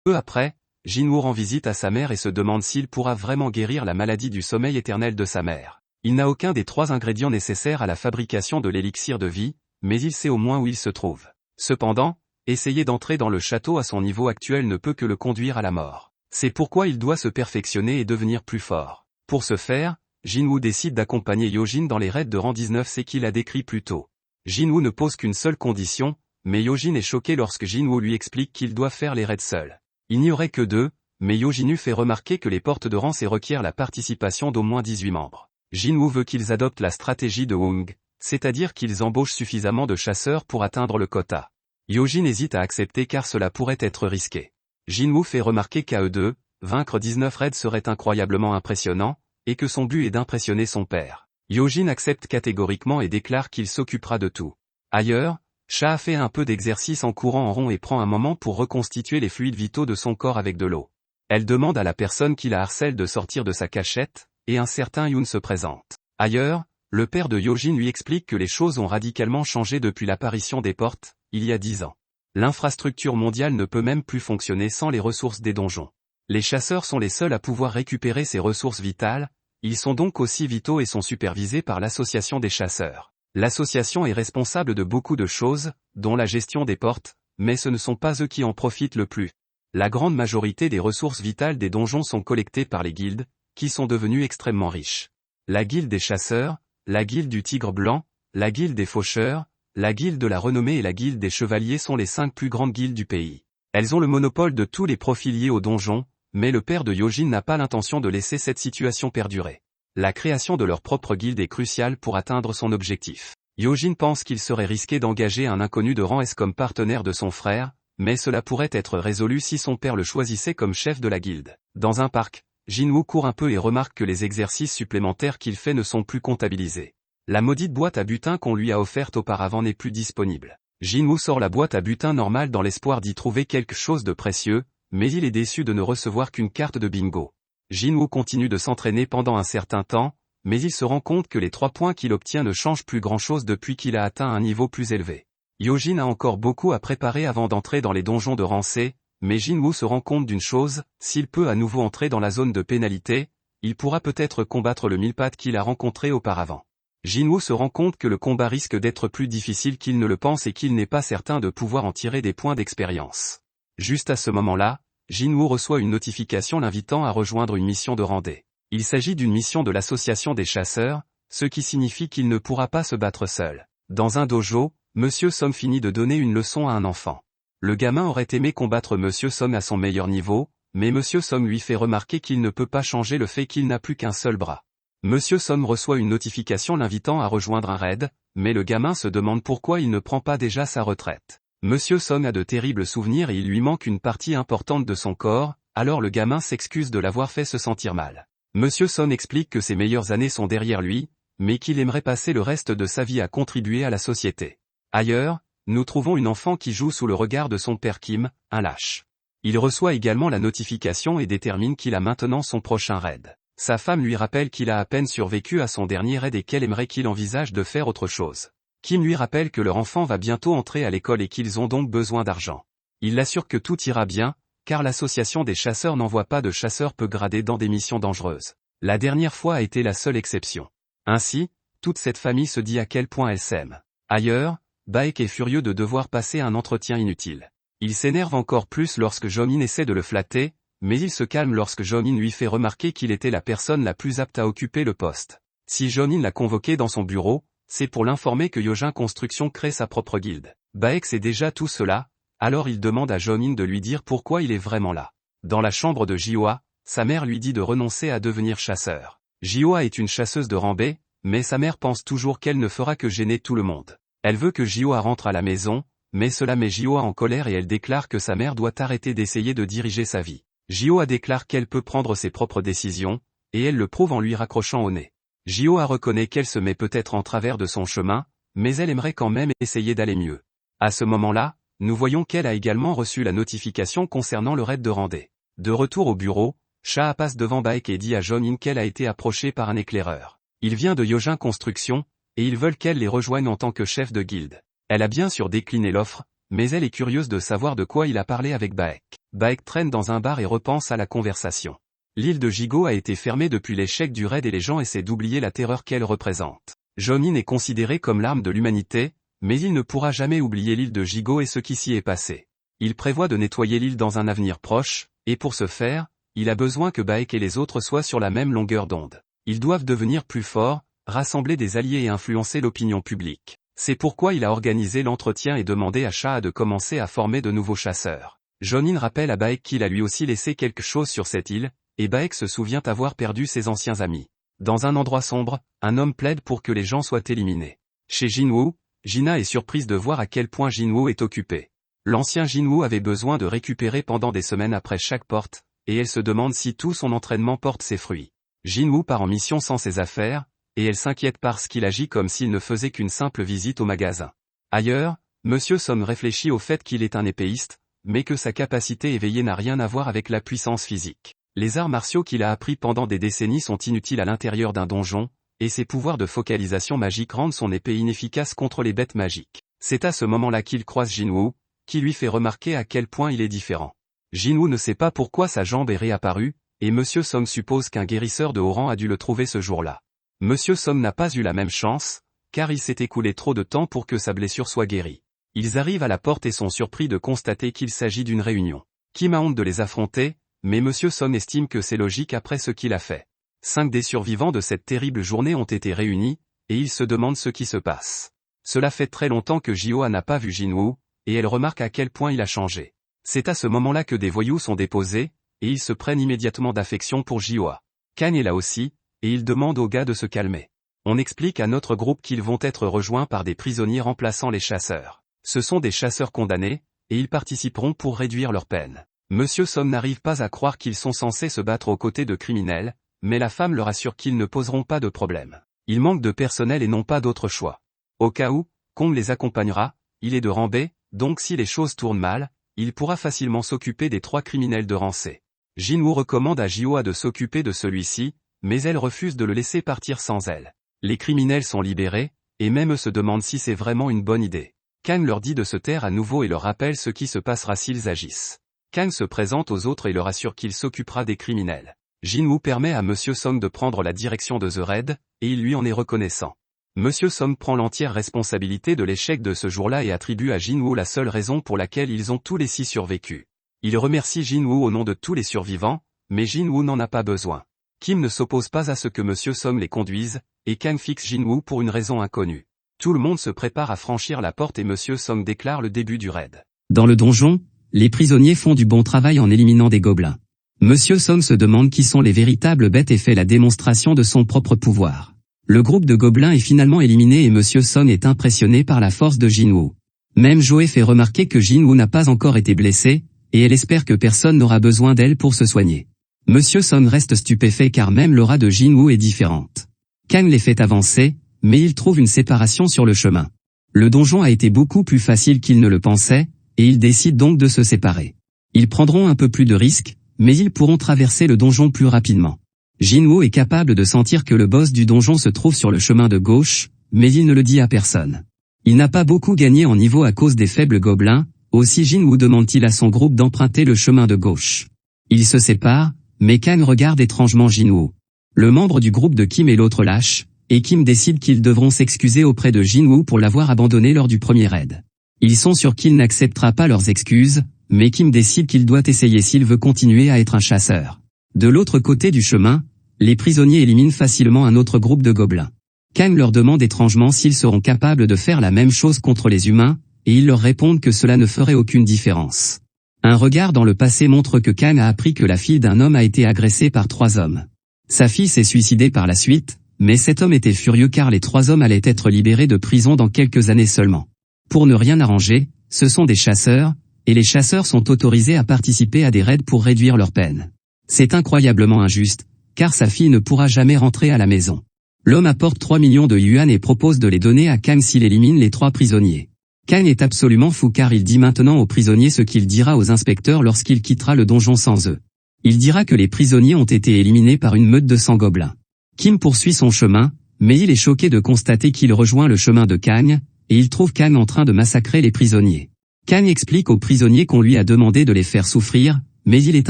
Peu après, Jinwoo rend visite à sa mère et se demande s'il pourra vraiment guérir la maladie du sommeil éternel de sa mère. Il n'a aucun des 3 ingrédients nécessaires à la fabrication de l'élixir de vie, mais il sait au moins où il se trouve. Cependant, essayer d'entrer dans le château à son niveau actuel ne peut que le conduire à la mort. C'est pourquoi il doit se perfectionner et devenir plus fort. Pour ce faire, Jinwoo décide d'accompagner Yojin dans les raids de rang 19 qu'il a décrits plus tôt. Jinwoo ne pose qu'une seule condition, mais Yojin est choqué lorsque Jinwoo lui explique qu'il doit faire les raids seul. Il n'y aurait que 2, mais Yojin fait remarquer que les portes de rang C requièrent la participation d'au moins 18 membres. Jinwoo veut qu'ils adoptent la stratégie de Hong, c'est-à-dire qu'ils embauchent suffisamment de chasseurs pour atteindre le quota. Yojin hésite à accepter car cela pourrait être risqué. Jinwoo fait remarquer qu'à eux deux, vaincre 19 raids serait incroyablement impressionnant, et que son but est d'impressionner son père. Yojin accepte catégoriquement et déclare qu'il s'occupera de tout. Ailleurs, Cha fait un peu d'exercice en courant en rond et prend un moment pour reconstituer les fluides vitaux de son corps avec de l'eau. Elle demande à la personne qui la harcèle de sortir de sa cachette, et un certain Yoon se présente. Ailleurs, le père de Yojin lui explique que les choses ont radicalement changé depuis l'apparition des portes, il y a 10 ans. L'infrastructure mondiale ne peut même plus fonctionner sans les ressources des donjons. Les chasseurs sont les seuls à pouvoir récupérer ces ressources vitales, ils sont donc aussi vitaux et sont supervisés par l'association des chasseurs. L'association est responsable de beaucoup de choses, dont la gestion des portes, mais ce ne sont pas eux qui en profitent le plus. La grande majorité des ressources vitales des donjons sont collectées par les guildes, qui sont devenues extrêmement riches. La guilde des chasseurs, la guilde du tigre blanc, la guilde des faucheurs, la guilde de la renommée et la guilde des chevaliers sont les 5 plus grandes guildes du pays. Elles ont le monopole de tous les profits liés aux donjons, mais le père de Yojin n'a pas l'intention de laisser cette situation perdurer. La création de leur propre guilde est cruciale pour atteindre son objectif. Yojin pense qu'il serait risqué d'engager un inconnu de rang S comme partenaire de son frère, mais cela pourrait être résolu si son père le choisissait comme chef de la guilde. Dans un parc, Jinwoo court un peu et remarque que les exercices supplémentaires qu'il fait ne sont plus comptabilisés. La maudite boîte à butin qu'on lui a offerte auparavant n'est plus disponible. Jinwoo sort la boîte à butin normale dans l'espoir d'y trouver quelque chose de précieux, mais il est déçu de ne recevoir qu'une carte de bingo. Jinwoo continue de s'entraîner pendant un certain temps, mais il se rend compte que les 3 points qu'il obtient ne changent plus grand-chose depuis qu'il a atteint un niveau plus élevé. Yojin a encore beaucoup à préparer avant d'entrer dans les donjons de rang C, mais Jinwoo se rend compte d'une chose, s'il peut à nouveau entrer dans la zone de pénalité, il pourra peut-être combattre le mille-pattes qu'il a rencontré auparavant. Jinwoo se rend compte que le combat risque d'être plus difficile qu'il ne le pense et qu'il n'est pas certain de pouvoir en tirer des points d'expérience. Juste à ce moment-là, Jinwoo reçoit une notification l'invitant à rejoindre une mission de randée. Il s'agit d'une mission de l'association des chasseurs, ce qui signifie qu'il ne pourra pas se battre seul. Dans un dojo, Monsieur Som finit de donner une leçon à un enfant. Le gamin aurait aimé combattre Monsieur Som à son meilleur niveau, mais Monsieur Som lui fait remarquer qu'il ne peut pas changer le fait qu'il n'a plus qu'un seul bras. Monsieur Som reçoit une notification l'invitant à rejoindre un raid, mais le gamin se demande pourquoi il ne prend pas déjà sa retraite. Monsieur Som a de terribles souvenirs et il lui manque une partie importante de son corps, alors le gamin s'excuse de l'avoir fait se sentir mal. Monsieur Som explique que ses meilleures années sont derrière lui, mais qu'il aimerait passer le reste de sa vie à contribuer à la société. Ailleurs, nous trouvons une enfant qui joue sous le regard de son père Kim, un lâche. Il reçoit également la notification et détermine qu'il a maintenant son prochain raid. Sa femme lui rappelle qu'il a à peine survécu à son dernier raid et qu'elle aimerait qu'il envisage de faire autre chose. Kim lui rappelle que leur enfant va bientôt entrer à l'école et qu'ils ont donc besoin d'argent. Il l'assure que tout ira bien, car l'association des chasseurs n'envoie pas de chasseurs peu gradés dans des missions dangereuses. La dernière fois a été la seule exception. Ainsi, toute cette famille se dit à quel point elle s'aime. Ailleurs, Baek est furieux de devoir passer un entretien inutile. Il s'énerve encore plus lorsque Jomin essaie de le flatter, mais il se calme lorsque Jomin lui fait remarquer qu'il était la personne la plus apte à occuper le poste. Si Jomin l'a convoqué dans son bureau, c'est pour l'informer que Yojin Construction crée sa propre guilde. Baek sait déjà tout cela, alors il demande à Jomin de lui dire pourquoi il est vraiment là. Dans la chambre de Jioa, sa mère lui dit de renoncer à devenir chasseur. Jioa est une chasseuse de rang B, mais sa mère pense toujours qu'elle ne fera que gêner tout le monde. Elle veut que Jioa rentre à la maison, mais cela met Jioa en colère et elle déclare que sa mère doit arrêter d'essayer de diriger sa vie. Jioa déclare qu'elle peut prendre ses propres décisions, et elle le prouve en lui raccrochant au nez. Jioa reconnaît qu'elle se met peut-être en travers de son chemin, mais elle aimerait quand même essayer d'aller mieux. À ce moment-là, nous voyons qu'elle a également reçu la notification concernant le raid de randée. De retour au bureau, Cha passe devant Baek et dit à Jomin qu'elle a été approchée par un éclaireur. Il vient de Yojin Construction, et ils veulent qu'elle les rejoigne en tant que chef de guilde. Elle a bien sûr décliné l'offre, mais elle est curieuse de savoir de quoi il a parlé avec Baek. Baek traîne dans un bar et repense à la conversation. L'île de Jigo a été fermée depuis l'échec du raid et les gens essaient d'oublier la terreur qu'elle représente. Jonin est considéré comme l'arme de l'humanité, mais il ne pourra jamais oublier l'île de Jigo et ce qui s'y est passé. Il prévoit de nettoyer l'île dans un avenir proche, et pour ce faire, il a besoin que Baek et les autres soient sur la même longueur d'onde. Ils doivent devenir plus forts, rassembler des alliés et influencer l'opinion publique. C'est pourquoi il a organisé l'entretien et demandé à Shah de commencer à former de nouveaux chasseurs. Jonin rappelle à Baek qu'il a lui aussi laissé quelque chose sur cette île, et Baek se souvient avoir perdu ses anciens amis. Dans un endroit sombre, un homme plaide pour que les gens soient éliminés. Chez Jinwoo, Gina est surprise de voir à quel point Jinwoo est occupé. L'ancien Jinwoo avait besoin de récupérer pendant des semaines après chaque porte, et elle se demande si tout son entraînement porte ses fruits. Jinwoo part en mission sans ses affaires, et elle s'inquiète parce qu'il agit comme s'il ne faisait qu'une simple visite au magasin. Ailleurs, Monsieur Som réfléchit au fait qu'il est un épéiste, mais que sa capacité éveillée n'a rien à voir avec la puissance physique. Les arts martiaux qu'il a appris pendant des décennies sont inutiles à l'intérieur d'un donjon, et ses pouvoirs de focalisation magique rendent son épée inefficace contre les bêtes magiques. C'est à ce moment-là qu'il croise Jinwoo, qui lui fait remarquer à quel point il est différent. Jinwoo ne sait pas pourquoi sa jambe est réapparue, et Monsieur Som suppose qu'un guérisseur de haut rang a dû le trouver ce jour-là. Monsieur Som n'a pas eu la même chance, car il s'est écoulé trop de temps pour que sa blessure soit guérie. Ils arrivent à la porte et sont surpris de constater qu'il s'agit d'une réunion. Kim a honte de les affronter, mais Monsieur Som estime que c'est logique après ce qu'il a fait. 5 des survivants de cette terrible journée ont été réunis, et ils se demandent ce qui se passe. Cela fait très longtemps que Jihwa n'a pas vu Jinwoo, et elle remarque à quel point il a changé. C'est à ce moment-là que des voyous sont déposés, et ils se prennent immédiatement d'affection pour Jihwa. Kang est là aussi, et il demande aux gars de se calmer. On explique à notre groupe qu'ils vont être rejoints par des prisonniers remplaçant les chasseurs. Ce sont des chasseurs condamnés, et ils participeront pour réduire leur peine. Monsieur Som n'arrive pas à croire qu'ils sont censés se battre aux côtés de criminels, mais la femme leur assure qu'ils ne poseront pas de problème. Il manque de personnel et n'ont pas d'autre choix. Au cas où, Kong les accompagnera, il est de rang B, donc si les choses tournent mal, il pourra facilement s'occuper des 3 criminels de rang C. Jinwoo recommande à Jihwa de s'occuper de celui-ci, mais elle refuse de le laisser partir sans elle. Les criminels sont libérés, et même eux se demandent si c'est vraiment une bonne idée. Kang leur dit de se taire à nouveau et leur rappelle ce qui se passera s'ils agissent. Kang se présente aux autres et leur assure qu'il s'occupera des criminels. Jinwoo permet à Monsieur Som de prendre la direction de The Raid, et il lui en est reconnaissant. Monsieur Som prend l'entière responsabilité de l'échec de ce jour-là et attribue à Jinwoo la seule raison pour laquelle ils ont tous les 6 survécu. Il remercie Jinwoo au nom de tous les survivants, mais Jinwoo n'en a pas besoin. Kim ne s'oppose pas à ce que Monsieur Som les conduise, et Kang fixe Jinwoo pour une raison inconnue. Tout le monde se prépare à franchir la porte et Monsieur Som déclare le début du raid. Dans le donjon, les prisonniers font du bon travail en éliminant des gobelins. Monsieur Som se demande qui sont les véritables bêtes et fait la démonstration de son propre pouvoir. Le groupe de gobelins est finalement éliminé et Monsieur Som est impressionné par la force de Jinwoo. Même Joe fait remarquer que Jinwoo n'a pas encore été blessée, et elle espère que personne n'aura besoin d'elle pour se soigner. Monsieur Som reste stupéfait car même l'aura de Jinwoo est différente. Kang les fait avancer, mais il trouve une séparation sur le chemin. Le donjon a été beaucoup plus facile qu'il ne le pensait, et ils décident donc de se séparer. Ils prendront un peu plus de risques, mais ils pourront traverser le donjon plus rapidement. Jinwoo est capable de sentir que le boss du donjon se trouve sur le chemin de gauche, mais il ne le dit à personne. Il n'a pas beaucoup gagné en niveau à cause des faibles gobelins, aussi Jinwoo demande-t-il à son groupe d'emprunter le chemin de gauche. Ils se séparent, mais Kang regarde étrangement Jinwoo. Le membre du groupe de Kim et l'autre lâche, et Kim décide qu'ils devront s'excuser auprès de Jinwoo pour l'avoir abandonné lors du premier raid. Ils sont sûrs qu'il n'acceptera pas leurs excuses, mais Kim décide qu'il doit essayer s'il veut continuer à être un chasseur. De l'autre côté du chemin, les prisonniers éliminent facilement un autre groupe de gobelins. Kang leur demande étrangement s'ils seront capables de faire la même chose contre les humains, et ils leur répondent que cela ne ferait aucune différence. Un regard dans le passé montre que Kang a appris que la fille d'un homme a été agressée par 3 hommes. Sa fille s'est suicidée par la suite, mais cet homme était furieux car les 3 hommes allaient être libérés de prison dans quelques années seulement. Pour ne rien arranger, ce sont des chasseurs, et les chasseurs sont autorisés à participer à des raids pour réduire leur peine. C'est incroyablement injuste, car sa fille ne pourra jamais rentrer à la maison. L'homme apporte 3 millions de yuan et propose de les donner à Kang s'il élimine les 3 prisonniers. Kang est absolument fou car il dit maintenant aux prisonniers ce qu'il dira aux inspecteurs lorsqu'il quittera le donjon sans eux. Il dira que les prisonniers ont été éliminés par une meute de 100 gobelins. Kim poursuit son chemin, mais il est choqué de constater qu'il rejoint le chemin de Kang, et il trouve Kang en train de massacrer les prisonniers. Kang explique aux prisonniers qu'on lui a demandé de les faire souffrir, mais il est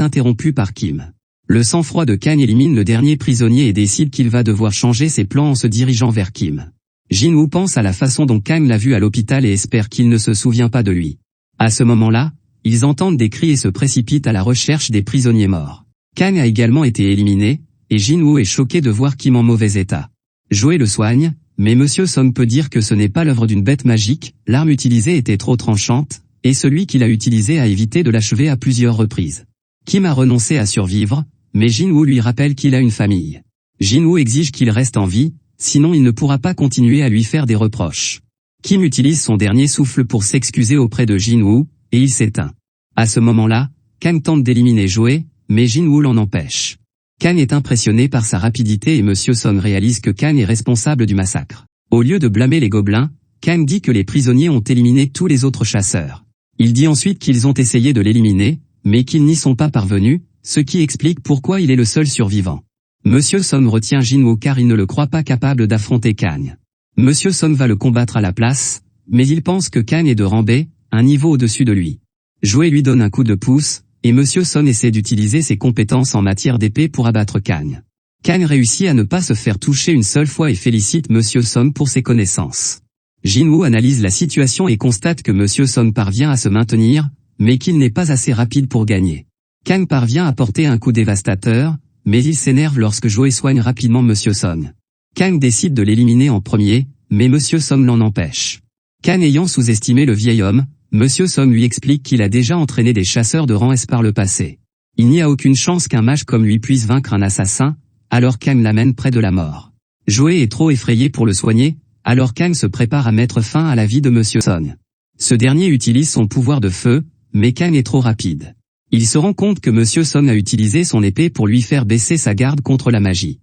interrompu par Kim. Le sang-froid de Kang élimine le dernier prisonnier et décide qu'il va devoir changer ses plans en se dirigeant vers Kim. Jin-woo pense à la façon dont Kang l'a vu à l'hôpital et espère qu'il ne se souvient pas de lui. À ce moment-là, ils entendent des cris et se précipitent à la recherche des prisonniers morts. Kang a également été éliminé, et Jin-woo est choqué de voir Kim en mauvais état. Joe le soigne, mais Monsieur Song peut dire que ce n'est pas l'œuvre d'une bête magique, l'arme utilisée était trop tranchante, et celui qui l'a utilisée a évité de l'achever à plusieurs reprises. Kim a renoncé à survivre, mais Jin-woo lui rappelle qu'il a une famille. Jin-woo exige qu'il reste en vie, sinon il ne pourra pas continuer à lui faire des reproches. Kim utilise son dernier souffle pour s'excuser auprès de Jin-woo, et il s'éteint. À ce moment-là, Kang tente d'éliminer Joe, mais Jin-woo l'en empêche. Kang est impressionné par sa rapidité et Monsieur Song réalise que Kang est responsable du massacre. Au lieu de blâmer les gobelins, Kang dit que les prisonniers ont éliminé tous les autres chasseurs. Il dit ensuite qu'ils ont essayé de l'éliminer, mais qu'ils n'y sont pas parvenus, ce qui explique pourquoi il est le seul survivant. Monsieur Song retient Jin-woo car il ne le croit pas capable d'affronter Kang. Monsieur Song va le combattre à la place, mais il pense que Kang est de rang B, un niveau au-dessus de lui. Joe lui donne un coup de pouce, et Monsieur Song essaie d'utiliser ses compétences en matière d'épée pour abattre Kang. Kang réussit à ne pas se faire toucher une seule fois et félicite Monsieur Song pour ses connaissances. Jin-woo analyse la situation et constate que Monsieur Song parvient à se maintenir, mais qu'il n'est pas assez rapide pour gagner. Kang parvient à porter un coup dévastateur, mais il s'énerve lorsque Joe soigne rapidement Monsieur Song. Kang décide de l'éliminer en premier, mais Monsieur Song l'en empêche. Kang ayant sous-estimé le vieil homme, Monsieur Song lui explique qu'il a déjà entraîné des chasseurs de rang S par le passé. Il n'y a aucune chance qu'un mage comme lui puisse vaincre un assassin, alors Kang l'amène près de la mort. Joe est trop effrayé pour le soigner, alors Kang se prépare à mettre fin à la vie de Monsieur Song. Ce dernier utilise son pouvoir de feu, mais Kang est trop rapide. Il se rend compte que Monsieur Song a utilisé son épée pour lui faire baisser sa garde contre la magie.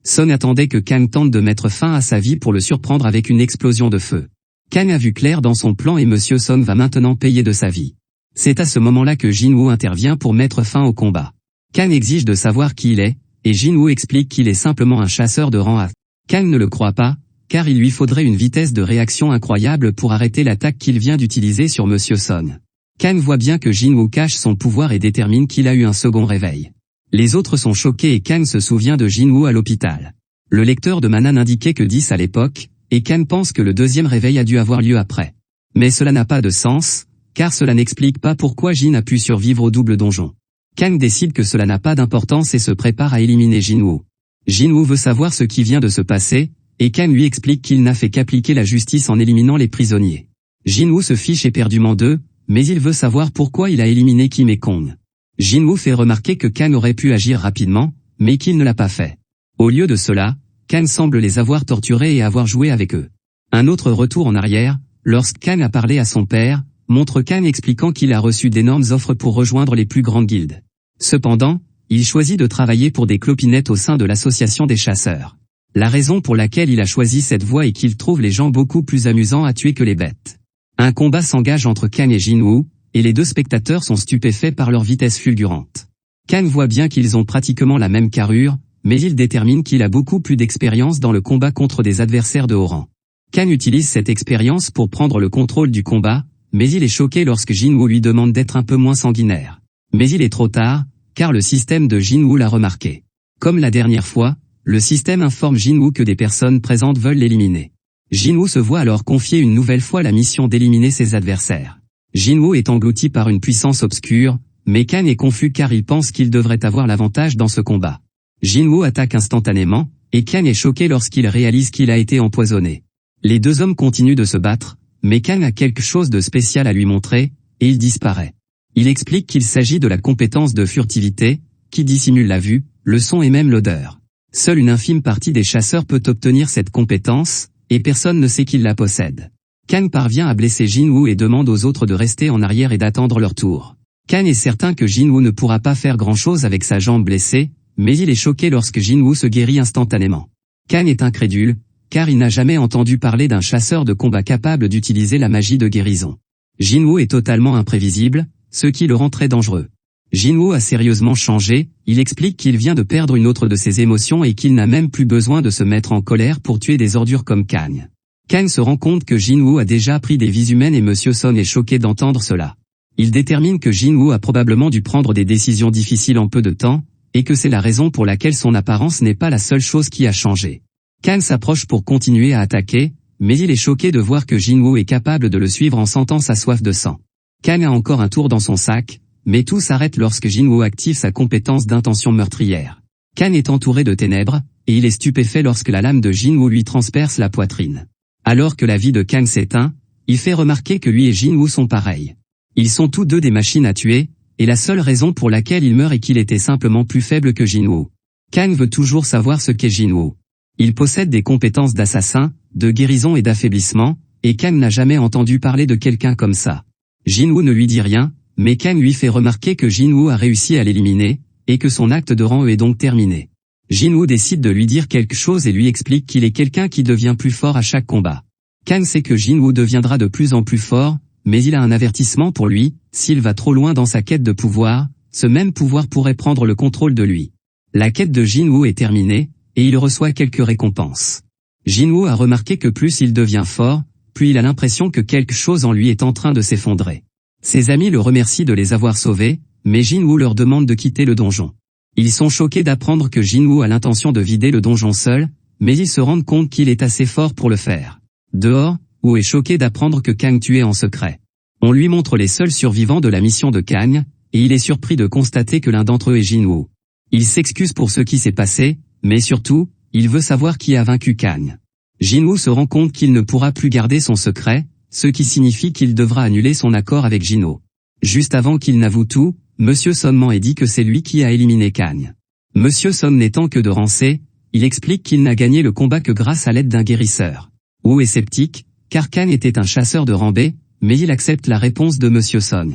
Song attendait que Kang tente de mettre fin à sa vie pour le surprendre avec une explosion de feu. Kang a vu clair dans son plan et Monsieur Song va maintenant payer de sa vie. C'est à ce moment-là que Jin-woo intervient pour mettre fin au combat. Kang exige de savoir qui il est, et Jin-woo explique qu'il est simplement un chasseur de rang A. Kang ne le croit pas, car il lui faudrait une vitesse de réaction incroyable pour arrêter l'attaque qu'il vient d'utiliser sur Monsieur Song. Kang voit bien que Jin-woo cache son pouvoir et détermine qu'il a eu un second réveil. Les autres sont choqués et Kang se souvient de Jin-woo à l'hôpital. Le lecteur de mana n'indiquait que 10 à l'époque, et Kang pense que le deuxième réveil a dû avoir lieu après. Mais cela n'a pas de sens, car cela n'explique pas pourquoi Jin a pu survivre au double donjon. Kang décide que cela n'a pas d'importance et se prépare à éliminer Jin-woo. Jin-woo veut savoir ce qui vient de se passer, et Kang lui explique qu'il n'a fait qu'appliquer la justice en éliminant les prisonniers. Jin-woo se fiche éperdument d'eux, mais il veut savoir pourquoi il a éliminé Kim et Kong. Jin-woo fait remarquer que Kang aurait pu agir rapidement, mais qu'il ne l'a pas fait. Au lieu de cela, Kang semble les avoir torturés et avoir joué avec eux. Un autre retour en arrière, lorsque Kang a parlé à son père, montre Kang expliquant qu'il a reçu d'énormes offres pour rejoindre les plus grandes guildes. Cependant, il choisit de travailler pour des clopinettes au sein de l'association des chasseurs. La raison pour laquelle il a choisi cette voie est qu'il trouve les gens beaucoup plus amusants à tuer que les bêtes. Un combat s'engage entre Kang et Jin-woo, et les deux spectateurs sont stupéfaits par leur vitesse fulgurante. Kang voit bien qu'ils ont pratiquement la même carrure, mais il détermine qu'il a beaucoup plus d'expérience dans le combat contre des adversaires de haut rang. Kang utilise cette expérience pour prendre le contrôle du combat, mais il est choqué lorsque Jin-woo lui demande d'être un peu moins sanguinaire. Mais il est trop tard, car le système de Jin-woo l'a remarqué. Comme la dernière fois, le système informe Jin-woo que des personnes présentes veulent l'éliminer. Jin-woo se voit alors confier une nouvelle fois la mission d'éliminer ses adversaires. Jin-woo est englouti par une puissance obscure, mais Kang est confus car il pense qu'il devrait avoir l'avantage dans ce combat. Jin-woo attaque instantanément, et Kang est choqué lorsqu'il réalise qu'il a été empoisonné. Les deux hommes continuent de se battre, mais Kang a quelque chose de spécial à lui montrer, et il disparaît. Il explique qu'il s'agit de la compétence de furtivité, qui dissimule la vue, le son et même l'odeur. Seule une infime partie des chasseurs peut obtenir cette compétence, et personne ne sait qu'il la possède. Kang parvient à blesser Jin-woo et demande aux autres de rester en arrière et d'attendre leur tour. Kang est certain que Jin-woo ne pourra pas faire grand-chose avec sa jambe blessée, mais il est choqué lorsque Jin-woo se guérit instantanément. Kang est incrédule, car il n'a jamais entendu parler d'un chasseur de combat capable d'utiliser la magie de guérison. Jin-woo est totalement imprévisible, ce qui le rend très dangereux. Jin-woo a sérieusement changé, il explique qu'il vient de perdre une autre de ses émotions et qu'il n'a même plus besoin de se mettre en colère pour tuer des ordures comme Kang. Kang se rend compte que Jinwoo a déjà pris des vies humaines et Monsieur Son est choqué d'entendre cela. Il détermine que Jinwoo a probablement dû prendre des décisions difficiles en peu de temps, et que c'est la raison pour laquelle son apparence n'est pas la seule chose qui a changé. Kang s'approche pour continuer à attaquer, mais il est choqué de voir que Jinwoo est capable de le suivre en sentant sa soif de sang. Kang a encore un tour dans son sac, mais tout s'arrête lorsque Jinwoo active sa compétence d'intention meurtrière. Kang est entouré de ténèbres, et il est stupéfait lorsque la lame de Jinwoo lui transperce la poitrine. Alors que la vie de Kang s'éteint, il fait remarquer que lui et Jinwoo sont pareils. Ils sont tous deux des machines à tuer, et la seule raison pour laquelle il meurt est qu'il était simplement plus faible que Jinwoo. Kang veut toujours savoir ce qu'est Jinwoo. Il possède des compétences d'assassin, de guérison et d'affaiblissement, et Kang n'a jamais entendu parler de quelqu'un comme ça. Jinwoo ne lui dit rien, mais Kang lui fait remarquer que Jinwoo a réussi à l'éliminer, et que son acte de rang est donc terminé. Jinwoo décide de lui dire quelque chose et lui explique qu'il est quelqu'un qui devient plus fort à chaque combat. Kang sait que Jinwoo deviendra de plus en plus fort, mais il a un avertissement pour lui, s'il va trop loin dans sa quête de pouvoir, ce même pouvoir pourrait prendre le contrôle de lui. La quête de Jinwoo est terminée, et il reçoit quelques récompenses. Jinwoo a remarqué que plus il devient fort, plus il a l'impression que quelque chose en lui est en train de s'effondrer. Ses amis le remercient de les avoir sauvés, mais Jinwoo leur demande de quitter le donjon. Ils sont choqués d'apprendre que Jinwoo a l'intention de vider le donjon seul, mais ils se rendent compte qu'il est assez fort pour le faire. Dehors, Woo est choqué d'apprendre que Kang tuait en secret. On lui montre les seuls survivants de la mission de Kang, et il est surpris de constater que l'un d'entre eux est Jinwoo. Il s'excuse pour ce qui s'est passé, mais surtout, il veut savoir qui a vaincu Kang. Jinwoo se rend compte qu'il ne pourra plus garder son secret, ce qui signifie qu'il devra annuler son accord avec Jinwoo. Juste avant qu'il n'avoue tout, Monsieur Son ment et dit que c'est lui qui a éliminé Kang. Monsieur Son n'étant que de rang C, il explique qu'il n'a gagné le combat que grâce à l'aide d'un guérisseur. Woo est sceptique, car Kang était un chasseur de rang B, mais il accepte la réponse de Monsieur Son.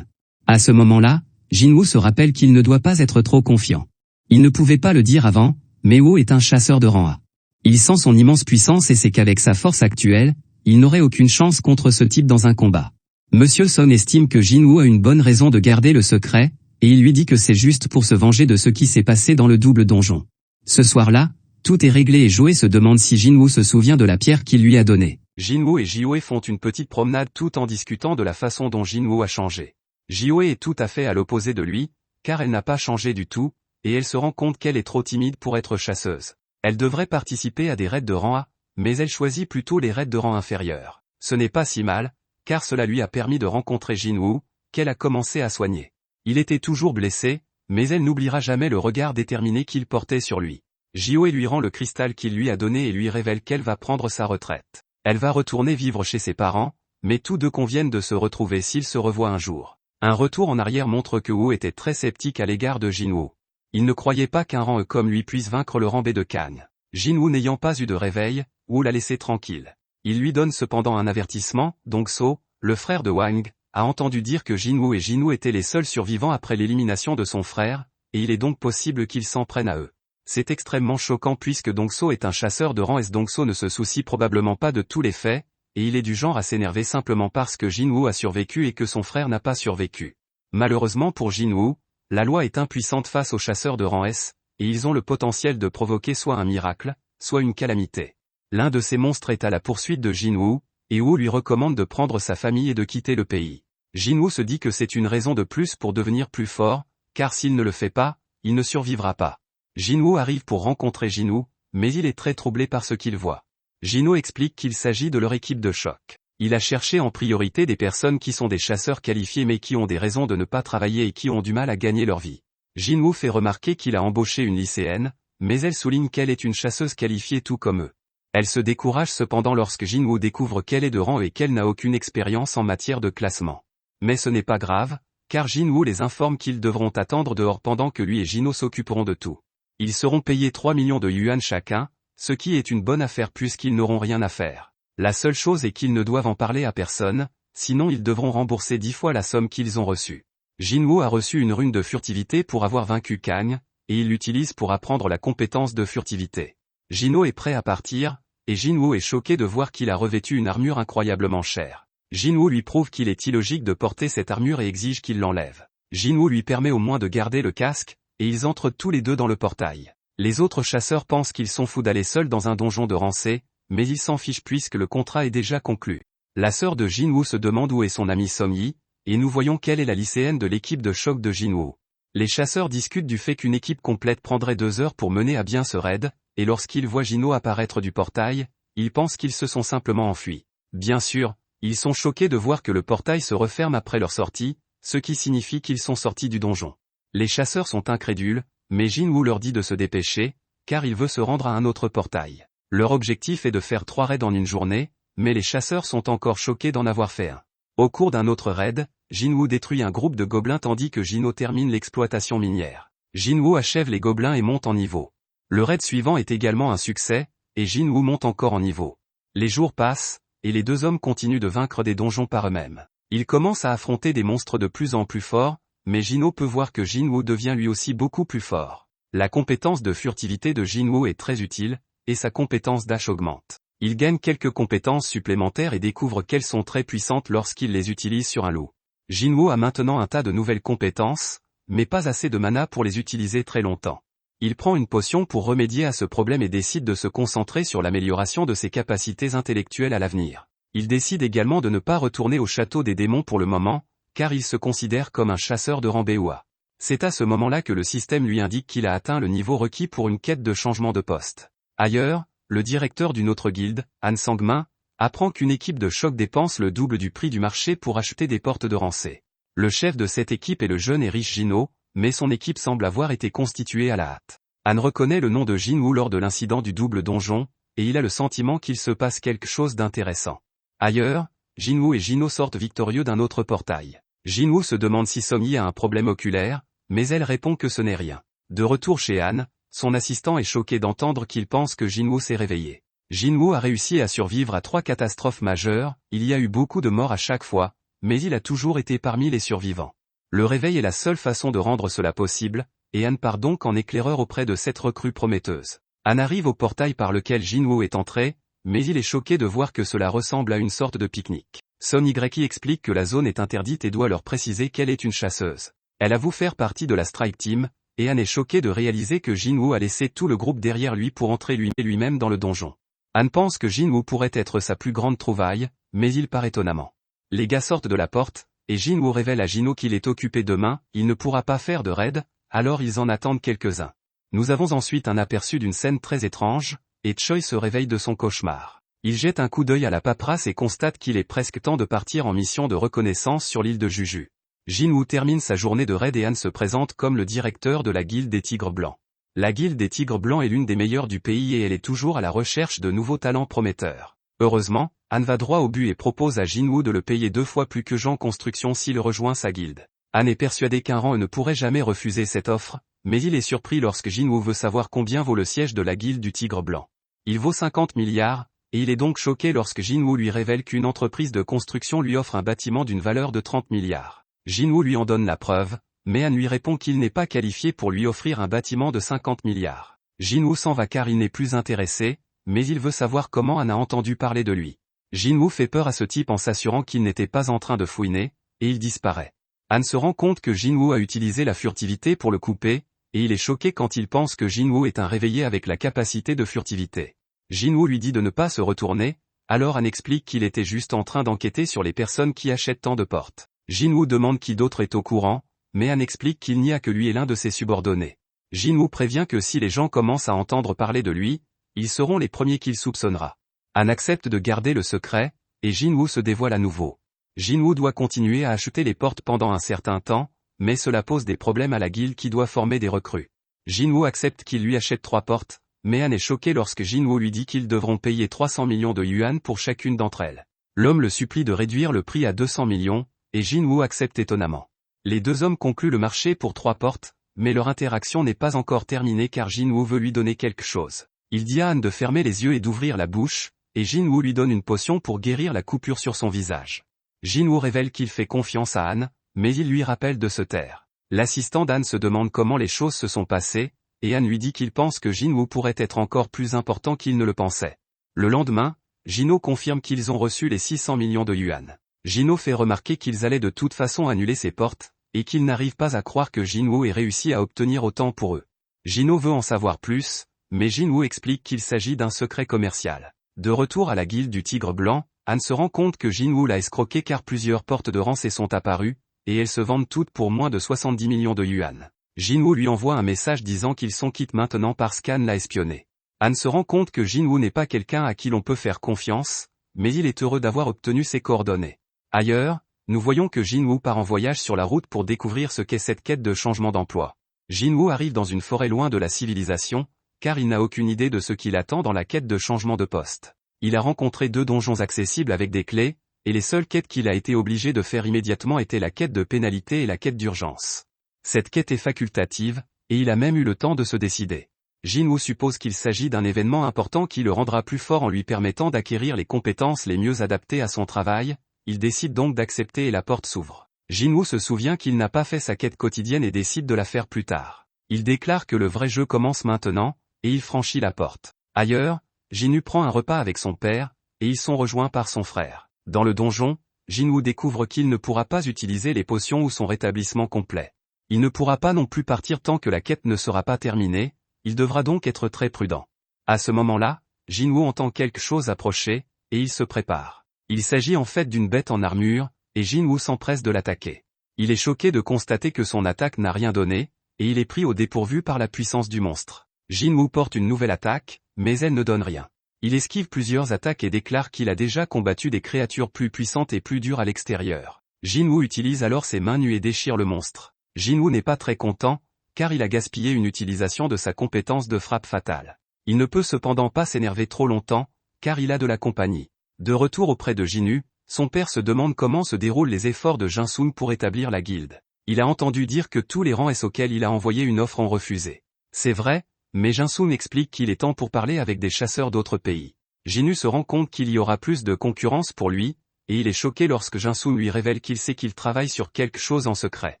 À ce moment-là, Jinwoo se rappelle qu'il ne doit pas être trop confiant. Il ne pouvait pas le dire avant, mais Woo est un chasseur de rang A. Il sent son immense puissance et sait qu'avec sa force actuelle, il n'aurait aucune chance contre ce type dans un combat. Monsieur Son estime que Jinwoo a une bonne raison de garder le secret, et il lui dit que c'est juste pour se venger de ce qui s'est passé dans le double donjon. Ce soir-là, tout est réglé et Joe se demande si Jinwoo se souvient de la pierre qu'il lui a donnée. Jinwoo et Jioe font une petite promenade tout en discutant de la façon dont Jinwoo a changé. Jioe est tout à fait à l'opposé de lui, car elle n'a pas changé du tout, et elle se rend compte qu'elle est trop timide pour être chasseuse. Elle devrait participer à des raids de rang A, mais elle choisit plutôt les raids de rang inférieur. Ce n'est pas si mal, car cela lui a permis de rencontrer Jinwoo, qu'elle a commencé à soigner. Il était toujours blessé, mais elle n'oubliera jamais le regard déterminé qu'il portait sur lui. Jioe lui rend le cristal qu'il lui a donné et lui révèle qu'elle va prendre sa retraite. Elle va retourner vivre chez ses parents, mais tous deux conviennent de se retrouver s'ils se revoient un jour. Un retour en arrière montre que Woo était très sceptique à l'égard de Jinwoo. Il ne croyait pas qu'un rang E comme lui puisse vaincre le rang B de Kang. Jinwoo n'ayant pas eu de réveil, Woo l'a laissé tranquille. Il lui donne cependant un avertissement, Dong-so, le frère de Wang, a entendu dire que Jinwoo et Jinwoo étaient les seuls survivants après l'élimination de son frère, et il est donc possible qu'ils s'en prennent à eux. C'est extrêmement choquant puisque Dong-so est un chasseur de rang S. Dong-so ne se soucie probablement pas de tous les faits, et il est du genre à s'énerver simplement parce que Jinwoo a survécu et que son frère n'a pas survécu. Malheureusement pour Jinwoo, la loi est impuissante face aux chasseurs de rang S, et ils ont le potentiel de provoquer soit un miracle, soit une calamité. L'un de ces monstres est à la poursuite de Jinwoo, et Woo lui recommande de prendre sa famille et de quitter le pays. Jinwoo se dit que c'est une raison de plus pour devenir plus fort, car s'il ne le fait pas, il ne survivra pas. Jinwoo arrive pour rencontrer Jinwoo, mais il est très troublé par ce qu'il voit. Jinwoo explique qu'il s'agit de leur équipe de choc. Il a cherché en priorité des personnes qui sont des chasseurs qualifiés mais qui ont des raisons de ne pas travailler et qui ont du mal à gagner leur vie. Jinwoo fait remarquer qu'il a embauché une lycéenne, mais elle souligne qu'elle est une chasseuse qualifiée tout comme eux. Elle se décourage cependant lorsque Jinwoo découvre qu'elle est de rang et qu'elle n'a aucune expérience en matière de classement. Mais ce n'est pas grave, car Jinwoo les informe qu'ils devront attendre dehors pendant que lui et Jinwoo s'occuperont de tout. Ils seront payés 3 millions de yuan chacun, ce qui est une bonne affaire puisqu'ils n'auront rien à faire. La seule chose est qu'ils ne doivent en parler à personne, sinon ils devront rembourser 10 fois la somme qu'ils ont reçue. Jinwoo a reçu une rune de furtivité pour avoir vaincu Kang, et il l'utilise pour apprendre la compétence de furtivité. Jinwoo est prêt à partir, et Jinwoo est choqué de voir qu'il a revêtu une armure incroyablement chère. Jinwoo lui prouve qu'il est illogique de porter cette armure et exige qu'il l'enlève. Jinwoo lui permet au moins de garder le casque, et ils entrent tous les deux dans le portail. Les autres chasseurs pensent qu'ils sont fous d'aller seuls dans un donjon de rang C, mais il s'en fiche puisque le contrat est déjà conclu. La sœur de Jinwoo se demande où est son ami Som-yi, et nous voyons qu'elle est la lycéenne de l'équipe de choc de Jinwoo. Les chasseurs discutent du fait qu'une équipe complète prendrait 2 heures pour mener à bien ce raid, et lorsqu'ils voient Jinwoo apparaître du portail, ils pensent qu'ils se sont simplement enfuis. Bien sûr, ils sont choqués de voir que le portail se referme après leur sortie, ce qui signifie qu'ils sont sortis du donjon. Les chasseurs sont incrédules, mais Jinwoo leur dit de se dépêcher, car il veut se rendre à un autre portail. Leur objectif est de faire 3 raids en une journée, mais les chasseurs sont encore choqués d'en avoir fait un. Au cours d'un autre raid, Jinwoo détruit un groupe de gobelins tandis que Jino termine l'exploitation minière. Jinwoo achève les gobelins et monte en niveau. Le raid suivant est également un succès, et Jinwoo monte encore en niveau. Les jours passent, et les 2 hommes continuent de vaincre des donjons par eux-mêmes. Ils commencent à affronter des monstres de plus en plus forts, mais Jino peut voir que Jinwoo devient lui aussi beaucoup plus fort. La compétence de furtivité de Jinwoo est très utile, et sa compétence dash augmente. Il gagne quelques compétences supplémentaires et découvre qu'elles sont très puissantes lorsqu'il les utilise sur un loup. Jinwoo a maintenant un tas de nouvelles compétences, mais pas assez de mana pour les utiliser très longtemps. Il prend une potion pour remédier à ce problème et décide de se concentrer sur l'amélioration de ses capacités intellectuelles à l'avenir. Il décide également de ne pas retourner au château des démons pour le moment, car il se considère comme un chasseur de rang BOA. C'est à ce moment-là que le système lui indique qu'il a atteint le niveau requis pour une quête de changement de poste. Ailleurs, le directeur d'une autre guilde, Han Sang-min, apprend qu'une équipe de choc dépense le double du prix du marché pour acheter des portes de rang C. Le chef de cette équipe est le jeune et riche Jino, mais son équipe semble avoir été constituée à la hâte. Han reconnaît le nom de Jinwoo lors de l'incident du double donjon, et il a le sentiment qu'il se passe quelque chose d'intéressant. Ailleurs, Jinwoo et Jino sortent victorieux d'un autre portail. Jinwoo se demande si Som-yi a un problème oculaire, mais elle répond que ce n'est rien. De retour chez Han, son assistant est choqué d'entendre qu'il pense que Jinwoo s'est réveillé. Jinwoo a réussi à survivre à 3 catastrophes majeures, il y a eu beaucoup de morts à chaque fois, mais il a toujours été parmi les survivants. Le réveil est la seule façon de rendre cela possible, et Han part donc en éclaireur auprès de cette recrue prometteuse. Han arrive au portail par lequel Jinwoo est entré, mais il est choqué de voir que cela ressemble à une sorte de pique-nique. Son Y explique que la zone est interdite et doit leur préciser qu'elle est une chasseuse. Elle avoue faire partie de la Strike Team, et Han est choqué de réaliser que Jinwoo a laissé tout le groupe derrière lui pour entrer lui-même dans le donjon. Han pense que Jinwoo pourrait être sa plus grande trouvaille, mais il part étonnamment. Les gars sortent de la porte, et Jinwoo révèle à Jino qu'il est occupé demain, il ne pourra pas faire de raid, alors ils en attendent quelques-uns. Nous avons ensuite un aperçu d'une scène très étrange, et Choi se réveille de son cauchemar. Il jette un coup d'œil à la paperasse et constate qu'il est presque temps de partir en mission de reconnaissance sur l'île de Juju. Jinwoo termine sa journée de raid et Han se présente comme le directeur de la guilde des Tigres Blancs. La guilde des Tigres Blancs est l'une des meilleures du pays et elle est toujours à la recherche de nouveaux talents prometteurs. Heureusement, Han va droit au but et propose à Jinwoo de le payer 2 fois plus que Jean Construction s'il rejoint sa guilde. Han est persuadé qu'un rang ne pourrait jamais refuser cette offre, mais il est surpris lorsque Jinwoo veut savoir combien vaut le siège de la guilde du Tigre Blanc. Il vaut 50 milliards, et il est donc choqué lorsque Jinwoo lui révèle qu'une entreprise de construction lui offre un bâtiment d'une valeur de 30 milliards. Jinwoo lui en donne la preuve, mais Han lui répond qu'il n'est pas qualifié pour lui offrir un bâtiment de 50 milliards. Jinwoo s'en va car il n'est plus intéressé, mais il veut savoir comment Han a entendu parler de lui. Jinwoo fait peur à ce type en s'assurant qu'il n'était pas en train de fouiner, et il disparaît. Han se rend compte que Jinwoo a utilisé la furtivité pour le couper, et il est choqué quand il pense que Jinwoo est un réveillé avec la capacité de furtivité. Jinwoo lui dit de ne pas se retourner, alors Han explique qu'il était juste en train d'enquêter sur les personnes qui achètent tant de portes. Jinwoo demande qui d'autre est au courant, mais Han explique qu'il n'y a que lui et l'un de ses subordonnés. Jinwoo prévient que si les gens commencent à entendre parler de lui, ils seront les premiers qu'il soupçonnera. Han accepte de garder le secret, et Jinwoo se dévoile à nouveau. Jinwoo doit continuer à acheter les portes pendant un certain temps, mais cela pose des problèmes à la guilde qui doit former des recrues. Jinwoo accepte qu'il lui achète 3 portes, mais Han est choqué lorsque Jinwoo lui dit qu'ils devront payer 300 millions de yuan pour chacune d'entre elles. L'homme le supplie de réduire le prix à 200 millions, et Jinwoo accepte étonnamment. Les 2 hommes concluent le marché pour 3 portes, mais leur interaction n'est pas encore terminée car Jinwoo veut lui donner quelque chose. Il dit à Han de fermer les yeux et d'ouvrir la bouche, et Jinwoo lui donne une potion pour guérir la coupure sur son visage. Jinwoo révèle qu'il fait confiance à Han, mais il lui rappelle de se taire. L'assistant d'Han se demande comment les choses se sont passées, et Han lui dit qu'il pense que Jinwoo pourrait être encore plus important qu'il ne le pensait. Le lendemain, Jino confirme qu'ils ont reçu les 600 millions de yuan. Jino fait remarquer qu'ils allaient de toute façon annuler ces portes, et qu'ils n'arrivent pas à croire que Jinwoo ait réussi à obtenir autant pour eux. Jino veut en savoir plus, mais Jinwoo explique qu'il s'agit d'un secret commercial. De retour à la guilde du Tigre Blanc, Han se rend compte que Jinwoo l'a escroqué car plusieurs portes de rancée sont apparues, et elles se vendent toutes pour moins de 70 millions de yuan. Jinwoo lui envoie un message disant qu'ils sont quittes maintenant parce qu'Han l'a espionné. Han se rend compte que Jinwoo n'est pas quelqu'un à qui l'on peut faire confiance, mais il est heureux d'avoir obtenu ses coordonnées. Ailleurs, nous voyons que Jinwoo part en voyage sur la route pour découvrir ce qu'est cette quête de changement d'emploi. Jinwoo arrive dans une forêt loin de la civilisation, car il n'a aucune idée de ce qu'il attend dans la quête de changement de poste. Il a rencontré 2 donjons accessibles avec des clés, et les seules quêtes qu'il a été obligé de faire immédiatement étaient la quête de pénalité et la quête d'urgence. Cette quête est facultative, et il a même eu le temps de se décider. Jinwoo suppose qu'il s'agit d'un événement important qui le rendra plus fort en lui permettant d'acquérir les compétences les mieux adaptées à son travail, il décide donc d'accepter et la porte s'ouvre. Jinwoo se souvient qu'il n'a pas fait sa quête quotidienne et décide de la faire plus tard. Il déclare que le vrai jeu commence maintenant, et il franchit la porte. Ailleurs, Jinwoo prend un repas avec son père, et ils sont rejoints par son frère. Dans le donjon, Jinwoo découvre qu'il ne pourra pas utiliser les potions ou son rétablissement complet. Il ne pourra pas non plus partir tant que la quête ne sera pas terminée, il devra donc être très prudent. À ce moment-là, Jinwoo entend quelque chose approcher, et il se prépare. Il s'agit en fait d'une bête en armure, et Jinwoo s'empresse de l'attaquer. Il est choqué de constater que son attaque n'a rien donné, et il est pris au dépourvu par la puissance du monstre. Jinwoo porte une nouvelle attaque, mais elle ne donne rien. Il esquive plusieurs attaques et déclare qu'il a déjà combattu des créatures plus puissantes et plus dures à l'extérieur. Jinwoo utilise alors ses mains nues et déchire le monstre. Jinwoo n'est pas très content, car il a gaspillé une utilisation de sa compétence de frappe fatale. Il ne peut cependant pas s'énerver trop longtemps, car il a de la compagnie. De retour auprès de Jinwoo, son père se demande comment se déroulent les efforts de Jinsoon pour établir la guilde. Il a entendu dire que tous les rangs S auxquels il a envoyé une offre ont refusé. C'est vrai, mais Jinsoon explique qu'il est temps pour parler avec des chasseurs d'autres pays. Jinwoo se rend compte qu'il y aura plus de concurrence pour lui, et il est choqué lorsque Jinsoon lui révèle qu'il sait qu'il travaille sur quelque chose en secret.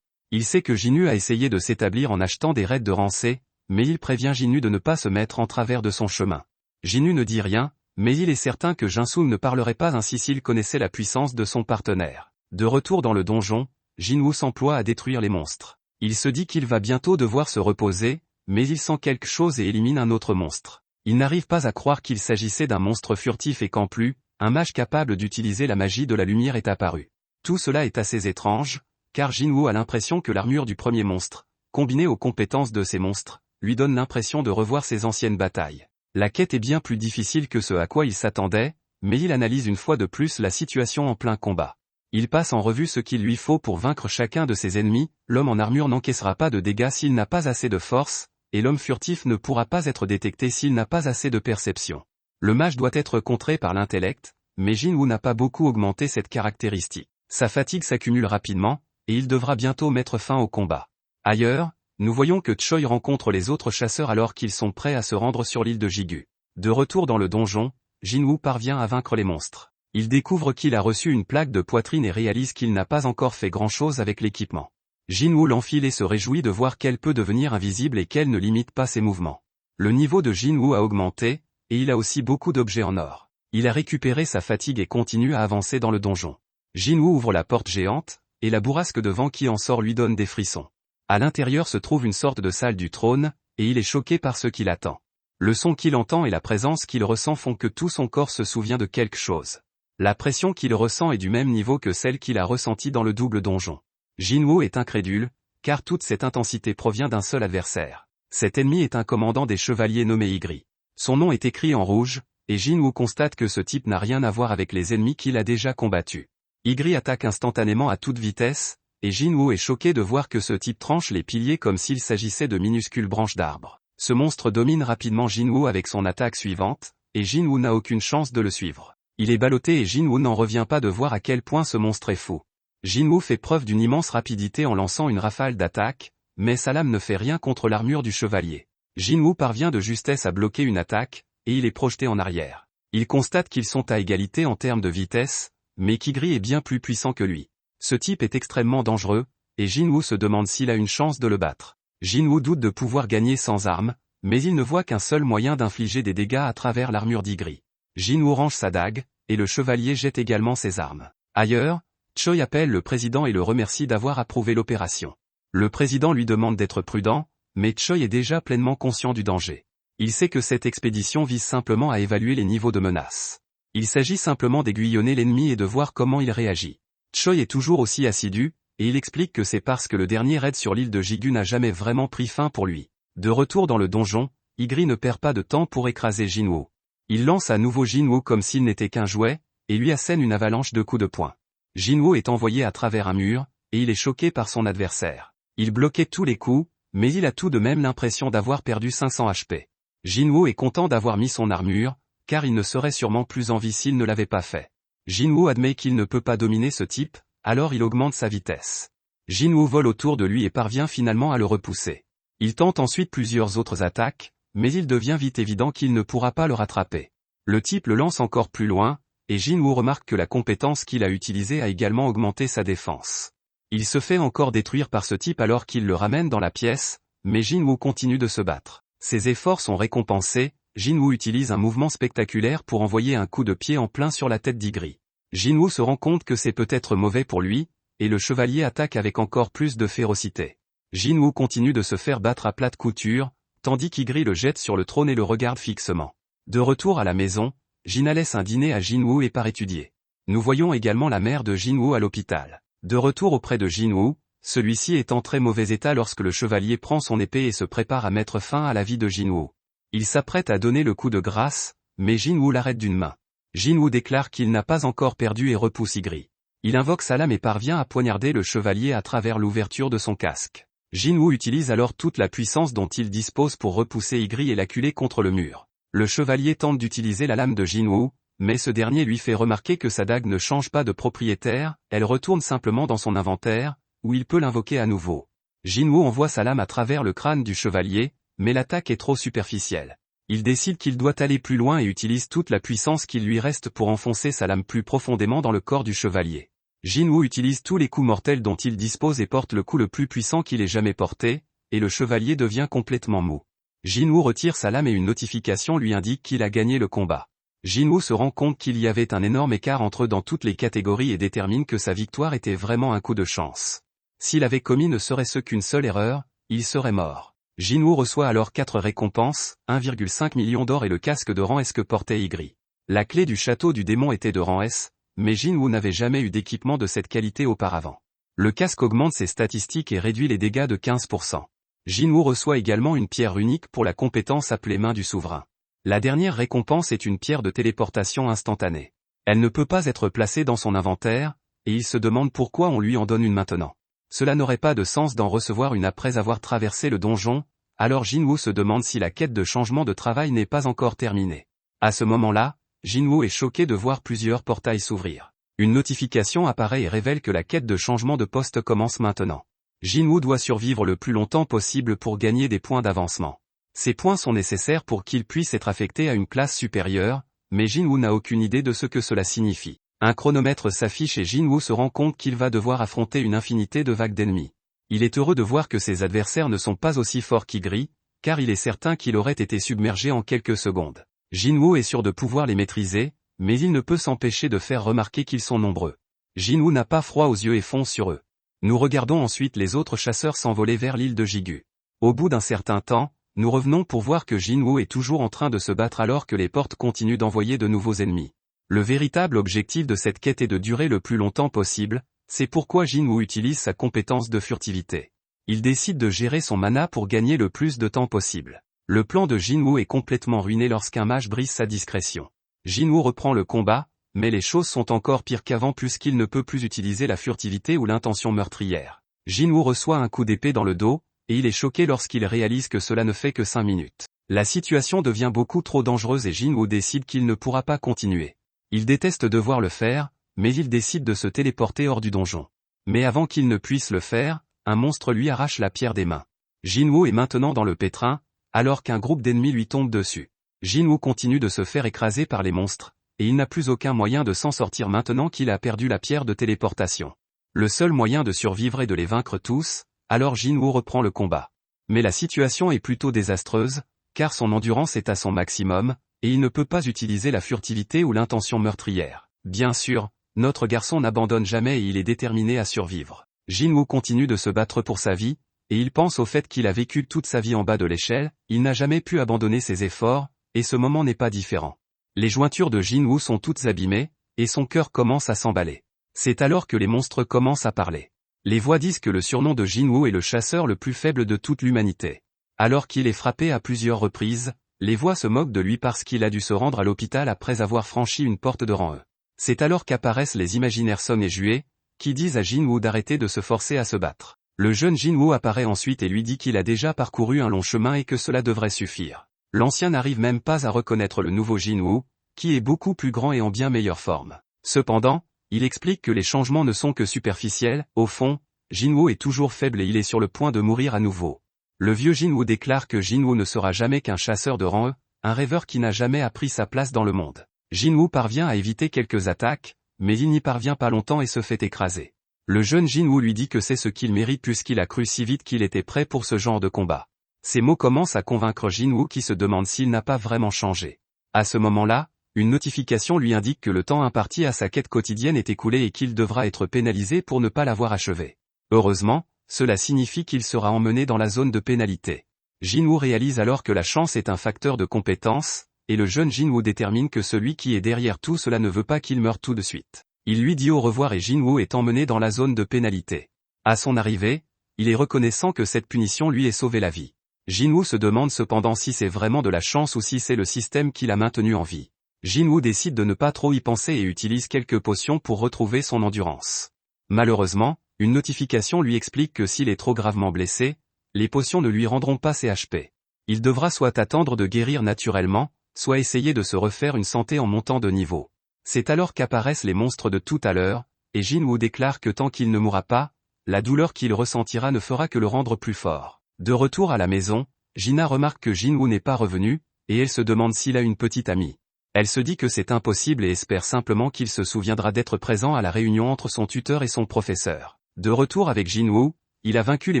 Il sait que Jinwoo a essayé de s'établir en achetant des raids de rancée, mais il prévient Jinwoo de ne pas se mettre en travers de son chemin. Jinwoo ne dit rien, mais il est certain que Jinsoon ne parlerait pas ainsi s'il connaissait la puissance de son partenaire. De retour dans le donjon, Jinwoo s'emploie à détruire les monstres. Il se dit qu'il va bientôt devoir se reposer, mais il sent quelque chose et élimine un autre monstre. Il n'arrive pas à croire qu'il s'agissait d'un monstre furtif et qu'en plus, un mage capable d'utiliser la magie de la lumière est apparu. Tout cela est assez étrange, car Jinwoo a l'impression que l'armure du premier monstre, combinée aux compétences de ces monstres, lui donne l'impression de revoir ses anciennes batailles. La quête est bien plus difficile que ce à quoi il s'attendait, mais il analyse une fois de plus la situation en plein combat. Il passe en revue ce qu'il lui faut pour vaincre chacun de ses ennemis, l'homme en armure n'encaissera pas de dégâts s'il n'a pas assez de force, et l'homme furtif ne pourra pas être détecté s'il n'a pas assez de perception. Le mage doit être contré par l'intellect, mais Jinwoo n'a pas beaucoup augmenté cette caractéristique. Sa fatigue s'accumule rapidement, et il devra bientôt mettre fin au combat. Ailleurs, nous voyons que Choi rencontre les autres chasseurs alors qu'ils sont prêts à se rendre sur l'île de Jigu. De retour dans le donjon, Jinwoo parvient à vaincre les monstres. Il découvre qu'il a reçu une plaque de poitrine et réalise qu'il n'a pas encore fait grand-chose avec l'équipement. Jinwoo l'enfile et se réjouit de voir qu'elle peut devenir invisible et qu'elle ne limite pas ses mouvements. Le niveau de Jinwoo a augmenté, et il a aussi beaucoup d'objets en or. Il a récupéré sa fatigue et continue à avancer dans le donjon. Jinwoo ouvre la porte géante, et la bourrasque de vent qui en sort lui donne des frissons. À l'intérieur se trouve une sorte de salle du trône, et il est choqué par ce qu'il attend. Le son qu'il entend et la présence qu'il ressent font que tout son corps se souvient de quelque chose. La pression qu'il ressent est du même niveau que celle qu'il a ressentie dans le double donjon. Jinwoo est incrédule, car toute cette intensité provient d'un seul adversaire. Cet ennemi est un commandant des chevaliers nommé Ygri. Son nom est écrit en rouge, et Jinwoo constate que ce type n'a rien à voir avec les ennemis qu'il a déjà combattus. Ygri attaque instantanément à toute vitesse, et Jinwoo est choqué de voir que ce type tranche les piliers comme s'il s'agissait de minuscules branches d'arbres. Ce monstre domine rapidement Jinwoo avec son attaque suivante, et Jinwoo n'a aucune chance de le suivre. Il est ballotté et Jinwoo n'en revient pas de voir à quel point ce monstre est fou. Jinwoo fait preuve d'une immense rapidité en lançant une rafale d'attaque, mais sa lame ne fait rien contre l'armure du chevalier. Jinwoo parvient de justesse à bloquer une attaque, et il est projeté en arrière. Il constate qu'ils sont à égalité en termes de vitesse, mais qu'Ygri est bien plus puissant que lui. Ce type est extrêmement dangereux, et Jinwoo se demande s'il a une chance de le battre. Jinwoo doute de pouvoir gagner sans armes, mais il ne voit qu'un seul moyen d'infliger des dégâts à travers l'armure d'Ygri. Jinwoo range sa dague, et le chevalier jette également ses armes. Ailleurs, Choi appelle le président et le remercie d'avoir approuvé l'opération. Le président lui demande d'être prudent, mais Choi est déjà pleinement conscient du danger. Il sait que cette expédition vise simplement à évaluer les niveaux de menace. Il s'agit simplement d'aiguillonner l'ennemi et de voir comment il réagit. Choi est toujours aussi assidu, et il explique que c'est parce que le dernier raid sur l'île de Jigu n'a jamais vraiment pris fin pour lui. De retour dans le donjon, Igri ne perd pas de temps pour écraser Jinwoo. Il lance à nouveau Jinwoo comme s'il n'était qu'un jouet, et lui assène une avalanche de coups de poing. Jinwoo est envoyé à travers un mur, et il est choqué par son adversaire. Il bloquait tous les coups, mais il a tout de même l'impression d'avoir perdu 500 HP. Jinwoo est content d'avoir mis son armure, car il ne serait sûrement plus en vie s'il ne l'avait pas fait. Jinwoo admet qu'il ne peut pas dominer ce type, alors il augmente sa vitesse. Jinwoo vole autour de lui et parvient finalement à le repousser. Il tente ensuite plusieurs autres attaques, mais il devient vite évident qu'il ne pourra pas le rattraper. Le type le lance encore plus loin, et Jinwoo remarque que la compétence qu'il a utilisée a également augmenté sa défense. Il se fait encore détruire par ce type alors qu'il le ramène dans la pièce, mais Jinwoo continue de se battre. Ses efforts sont récompensés, Jinwoo utilise un mouvement spectaculaire pour envoyer un coup de pied en plein sur la tête d'Igri. Jinwoo se rend compte que c'est peut-être mauvais pour lui, et le chevalier attaque avec encore plus de férocité. Jinwoo continue de se faire battre à plate couture, tandis qu'Igri le jette sur le trône et le regarde fixement. De retour à la maison, Jina laisse un dîner à Jinwoo et part étudier. Nous voyons également la mère de Jinwoo à l'hôpital. De retour auprès de Jinwoo, celui-ci est en très mauvais état lorsque le chevalier prend son épée et se prépare à mettre fin à la vie de Jinwoo. Il s'apprête à donner le coup de grâce, mais Jinwoo l'arrête d'une main. Jinwoo déclare qu'il n'a pas encore perdu et repousse Igri. Il invoque sa lame et parvient à poignarder le chevalier à travers l'ouverture de son casque. Jinwoo utilise alors toute la puissance dont il dispose pour repousser Igri et l'acculer contre le mur. Le chevalier tente d'utiliser la lame de Jinwoo, mais ce dernier lui fait remarquer que sa dague ne change pas de propriétaire, elle retourne simplement dans son inventaire, où il peut l'invoquer à nouveau. Jinwoo envoie sa lame à travers le crâne du chevalier, mais l'attaque est trop superficielle. Il décide qu'il doit aller plus loin et utilise toute la puissance qu'il lui reste pour enfoncer sa lame plus profondément dans le corps du chevalier. Jinwoo utilise tous les coups mortels dont il dispose et porte le coup le plus puissant qu'il ait jamais porté, et le chevalier devient complètement mou. Jinwoo retire sa lame et une notification lui indique qu'il a gagné le combat. Jinwoo se rend compte qu'il y avait un énorme écart entre eux dans toutes les catégories et détermine que sa victoire était vraiment un coup de chance. S'il avait commis ne serait-ce qu'une seule erreur, il serait mort. Jinwoo reçoit alors 4 récompenses, 1,5 million d'or et le casque de rang S que portait Igri. La clé du château du démon était de rang S, mais Jinwoo n'avait jamais eu d'équipement de cette qualité auparavant. Le casque augmente ses statistiques et réduit les dégâts de 15%. Jinwoo reçoit également une pierre unique pour la compétence appelée main du souverain. La dernière récompense est une pierre de téléportation instantanée. Elle ne peut pas être placée dans son inventaire, et il se demande pourquoi on lui en donne une maintenant. Cela n'aurait pas de sens d'en recevoir une après avoir traversé le donjon, alors Jinwoo se demande si la quête de changement de travail n'est pas encore terminée. À ce moment-là, Jinwoo est choqué de voir plusieurs portails s'ouvrir. Une notification apparaît et révèle que la quête de changement de poste commence maintenant. Jinwoo doit survivre le plus longtemps possible pour gagner des points d'avancement. Ces points sont nécessaires pour qu'il puisse être affecté à une classe supérieure, mais Jinwoo n'a aucune idée de ce que cela signifie. Un chronomètre s'affiche et Jinwoo se rend compte qu'il va devoir affronter une infinité de vagues d'ennemis. Il est heureux de voir que ses adversaires ne sont pas aussi forts qu'Igri, car il est certain qu'il aurait été submergé en quelques secondes. Jinwoo est sûr de pouvoir les maîtriser, mais il ne peut s'empêcher de faire remarquer qu'ils sont nombreux. Jinwoo n'a pas froid aux yeux et fonce sur eux. Nous regardons ensuite les autres chasseurs s'envoler vers l'île de Jigu. Au bout d'un certain temps, nous revenons pour voir que Jinwoo est toujours en train de se battre alors que les portes continuent d'envoyer de nouveaux ennemis. Le véritable objectif de cette quête est de durer le plus longtemps possible, c'est pourquoi Jinwoo utilise sa compétence de furtivité. Il décide de gérer son mana pour gagner le plus de temps possible. Le plan de Jinwoo est complètement ruiné lorsqu'un mage brise sa discrétion. Jinwoo reprend le combat, mais les choses sont encore pires qu'avant puisqu'il ne peut plus utiliser la furtivité ou l'intention meurtrière. Jinwoo reçoit un coup d'épée dans le dos, et il est choqué lorsqu'il réalise que cela ne fait que 5 minutes. La situation devient beaucoup trop dangereuse et Jinwoo décide qu'il ne pourra pas continuer. Il déteste devoir le faire, mais il décide de se téléporter hors du donjon. Mais avant qu'il ne puisse le faire, un monstre lui arrache la pierre des mains. Jinwoo est maintenant dans le pétrin, alors qu'un groupe d'ennemis lui tombe dessus. Jinwoo continue de se faire écraser par les monstres, et il n'a plus aucun moyen de s'en sortir maintenant qu'il a perdu la pierre de téléportation. Le seul moyen de survivre est de les vaincre tous, alors Jinwoo reprend le combat. Mais la situation est plutôt désastreuse, car son endurance est à son maximum, et il ne peut pas utiliser la furtivité ou l'intention meurtrière. Bien sûr, notre garçon n'abandonne jamais et il est déterminé à survivre. Jinwoo continue de se battre pour sa vie, et il pense au fait qu'il a vécu toute sa vie en bas de l'échelle, il n'a jamais pu abandonner ses efforts, et ce moment n'est pas différent. Les jointures de Jinwoo sont toutes abîmées, et son cœur commence à s'emballer. C'est alors que les monstres commencent à parler. Les voix disent que le surnom de Jinwoo est le chasseur le plus faible de toute l'humanité. Alors qu'il est frappé à plusieurs reprises, les voix se moquent de lui parce qu'il a dû se rendre à l'hôpital après avoir franchi une porte de rang E. C'est alors qu'apparaissent les imaginaires Song et Jue, qui disent à Jinwoo d'arrêter de se forcer à se battre. Le jeune Jinwoo apparaît ensuite et lui dit qu'il a déjà parcouru un long chemin et que cela devrait suffire. L'ancien n'arrive même pas à reconnaître le nouveau Jinwoo, qui est beaucoup plus grand et en bien meilleure forme. Cependant, il explique que les changements ne sont que superficiels, au fond, Jinwoo est toujours faible et il est sur le point de mourir à nouveau. Le vieux Jinwoo déclare que Jinwoo ne sera jamais qu'un chasseur de rang E, un rêveur qui n'a jamais appris sa place dans le monde. Jinwoo parvient à éviter quelques attaques, mais il n'y parvient pas longtemps et se fait écraser. Le jeune Jinwoo lui dit que c'est ce qu'il mérite puisqu'il a cru si vite qu'il était prêt pour ce genre de combat. Ces mots commencent à convaincre Jinwoo qui se demande s'il n'a pas vraiment changé. À ce moment-là, une notification lui indique que le temps imparti à sa quête quotidienne est écoulé et qu'il devra être pénalisé pour ne pas l'avoir achevé. Heureusement, cela signifie qu'il sera emmené dans la zone de pénalité. Jinwoo réalise alors que la chance est un facteur de compétence, et le jeune Jinwoo détermine que celui qui est derrière tout cela ne veut pas qu'il meure tout de suite. Il lui dit au revoir et Jinwoo est emmené dans la zone de pénalité. À son arrivée, il est reconnaissant que cette punition lui ait sauvé la vie. Jinwoo se demande cependant si c'est vraiment de la chance ou si c'est le système qui l'a maintenu en vie. Jinwoo décide de ne pas trop y penser et utilise quelques potions pour retrouver son endurance. Malheureusement, une notification lui explique que s'il est trop gravement blessé, les potions ne lui rendront pas ses HP. Il devra soit attendre de guérir naturellement, soit essayer de se refaire une santé en montant de niveau. C'est alors qu'apparaissent les monstres de tout à l'heure, et Jinwoo déclare que tant qu'il ne mourra pas, la douleur qu'il ressentira ne fera que le rendre plus fort. De retour à la maison, Jina remarque que Jinwoo n'est pas revenu, et elle se demande s'il a une petite amie. Elle se dit que c'est impossible et espère simplement qu'il se souviendra d'être présent à la réunion entre son tuteur et son professeur. De retour avec Jinwoo, il a vaincu les